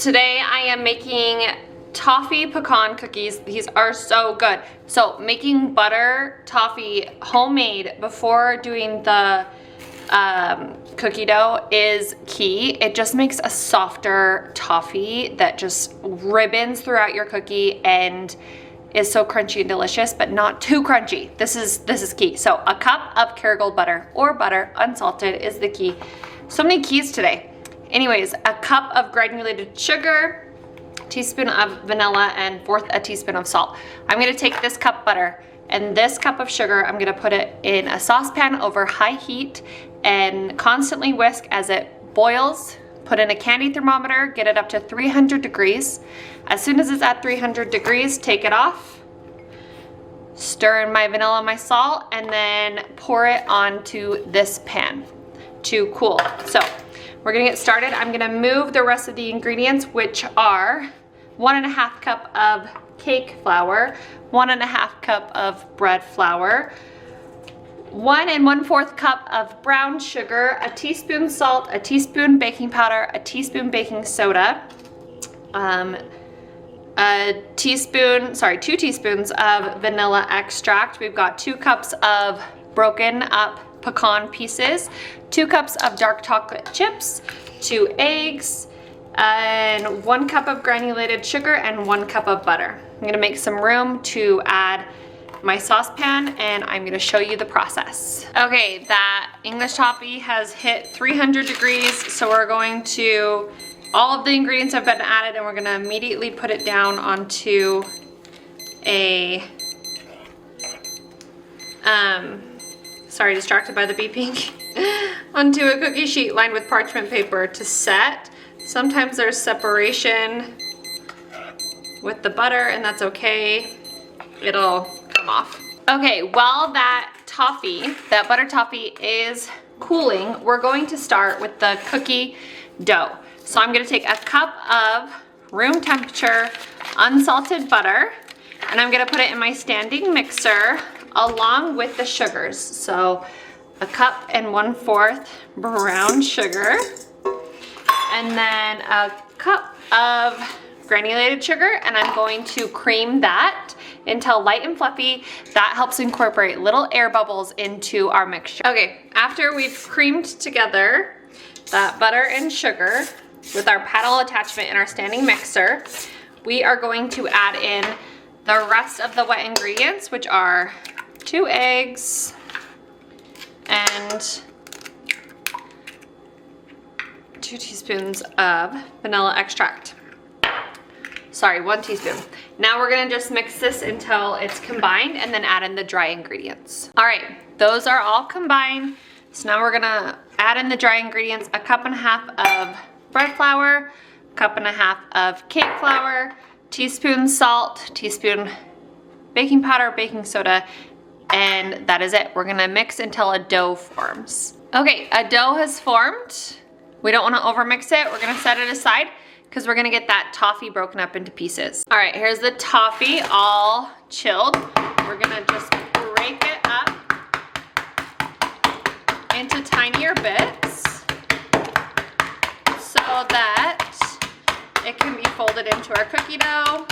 Today I am making toffee pecan cookies. These are so good. So making butter toffee homemade before doing the cookie dough is key. It just makes a softer toffee that just ribbons throughout your cookie and is so crunchy and delicious, but not too crunchy. This is key. So a cup of Kerrygold butter or butter unsalted is the key. So many keys today. Anyways, a cup of granulated sugar, teaspoon of vanilla, and a teaspoon of salt. I'm gonna take this cup butter and this cup of sugar, I'm gonna put it in a saucepan over high heat and constantly whisk as it boils. Put in a candy thermometer, get it up to 300 degrees. As soon as it's at 300 degrees, take it off. Stir in my vanilla and my salt, and then pour it onto this pan to cool. So we're gonna get started. I'm gonna move the rest of the ingredients, which are 1.5 cup of cake flour, 1.5 cup of bread flour, 1 1/4 cup of brown sugar, a teaspoon salt, a teaspoon baking powder, a teaspoon baking soda, 2 teaspoons of vanilla extract. We've got 2 cups of broken up pecan pieces, 2 cups of dark chocolate chips, 2 eggs, and 1 cup of granulated sugar and 1 cup of butter. I'm gonna make some room to add my saucepan and I'm gonna show you the process. Okay, that English toffee has hit 300 degrees, so we're going to, all of the ingredients have been added and we're gonna immediately put it down onto a, sorry, distracted by the beeping, onto a cookie sheet lined with parchment paper to set. Sometimes there's separation with the butter and that's okay. It'll come off. Okay, while that butter toffee is cooling, we're going to start with the cookie dough. So I'm gonna take a cup of room temperature unsalted butter and I'm gonna put it in my standing mixer along with the sugars. So a cup and 1/4 brown sugar and then a cup of granulated sugar, and I'm going to cream that until light and fluffy. That helps incorporate little air bubbles into our mixture. Okay, after we've creamed together that butter and sugar with our paddle attachment in our standing mixer, we are going to add in the rest of the wet ingredients, which are 2 eggs and 2 teaspoons of vanilla extract. Sorry, 1 teaspoon. Now we're gonna just mix this until it's combined and then add in the dry ingredients. All right, those are all combined. So now we're gonna add in the dry ingredients, a 1.5 cups of bread flour, 1.5 cups of cake flour, teaspoon salt, teaspoon baking powder, baking soda, and that is it. We're gonna mix until a dough forms. Okay, a dough has formed. We don't wanna overmix it. We're gonna set it aside because we're gonna get that toffee broken up into pieces. All right, here's the toffee all chilled. We're gonna just break it up into tinier bits so that it can be folded into our cookie dough.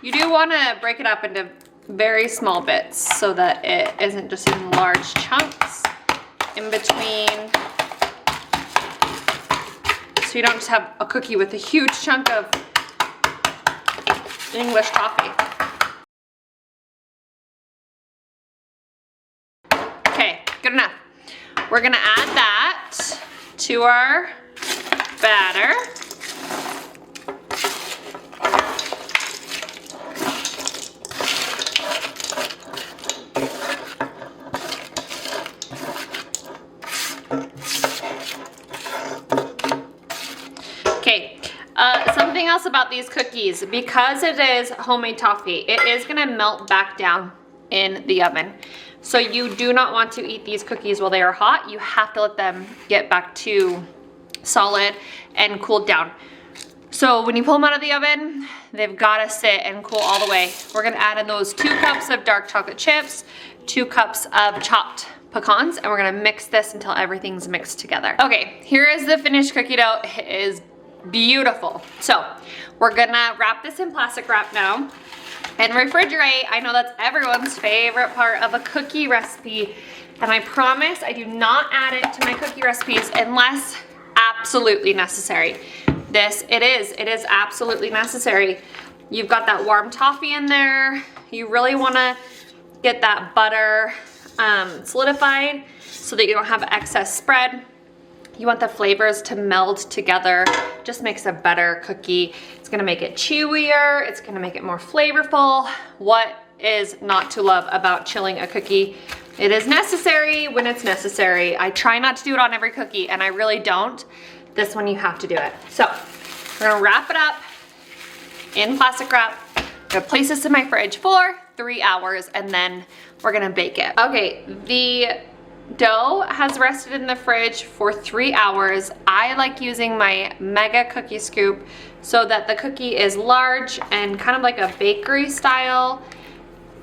You do wanna break it up into very small bits so that it isn't just in large chunks in between, so you don't just have a cookie with a huge chunk of English toffee. Okay, good enough. We're gonna add that to our batter. Something else about these cookies, because it is homemade toffee, it is gonna melt back down in the oven. So you do not want to eat these cookies while they are hot. You have to let them get back to solid and cool down. So when you pull them out of the oven, they've gotta sit and cool all the way. We're gonna add in those 2 cups of dark chocolate chips, 2 cups of chopped pecans, and we're gonna mix this until everything's mixed together. Okay, here is the finished cookie dough. It is beautiful. So we're gonna wrap this in plastic wrap now and refrigerate. I know that's everyone's favorite part of a cookie recipe, and I promise I do not add it to my cookie recipes unless absolutely necessary. It is absolutely necessary. You've got that warm toffee in there. You really wanna get that butter solidified so that you don't have excess spread. You want the flavors to meld together. Just makes a better cookie. It's gonna make it chewier. It's gonna make it more flavorful. What is not to love about chilling a cookie? It is necessary when it's necessary. I try not to do it on every cookie, and I really don't. This one you have to do it. So we're gonna wrap it up in plastic wrap. I'm gonna place this in my fridge for 3 hours, and then we're gonna bake it. Okay, the dough has rested in the fridge for 3 hours. I like using my mega cookie scoop so that the cookie is large and kind of like a bakery style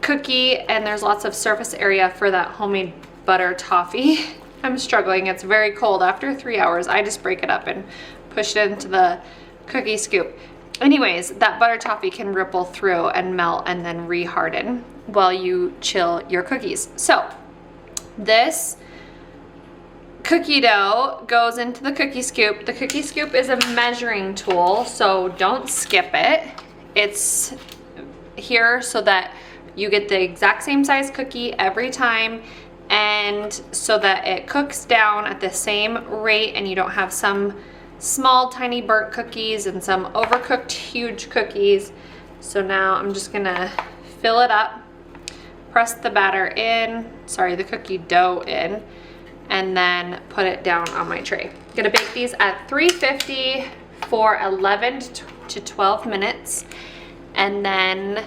cookie, and there's lots of surface area for that homemade butter toffee. I'm struggling, it's very cold. After 3 hours, I just break it up and push it into the cookie scoop. Anyways, that butter toffee can ripple through and melt and then re-harden while you chill your cookies. So this cookie dough goes into the cookie scoop. The cookie scoop is a measuring tool, so don't skip it. It's here so that you get the exact same size cookie every time, and so that it cooks down at the same rate and you don't have some small tiny burnt cookies and some overcooked huge cookies. So now I'm just gonna fill it up, press the the cookie dough in, and then put it down on my tray. I'm gonna bake these at 350 for 11 to 12 minutes, and then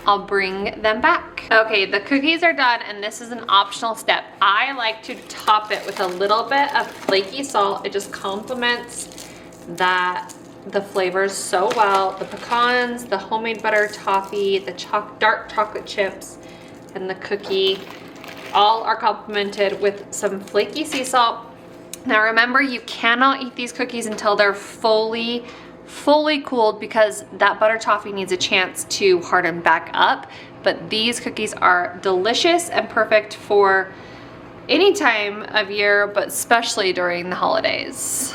I'll bring them back. Okay, the cookies are done, and this is an optional step. I like to top it with a little bit of flaky salt. It just complements the flavors so well. The pecans, the homemade butter toffee, the dark chocolate chips, and the cookie all are complemented with some flaky sea salt. Now remember, you cannot eat these cookies until they're fully cooled, because that butter toffee needs a chance to harden back up. But these cookies are delicious and perfect for any time of year, but especially during the holidays.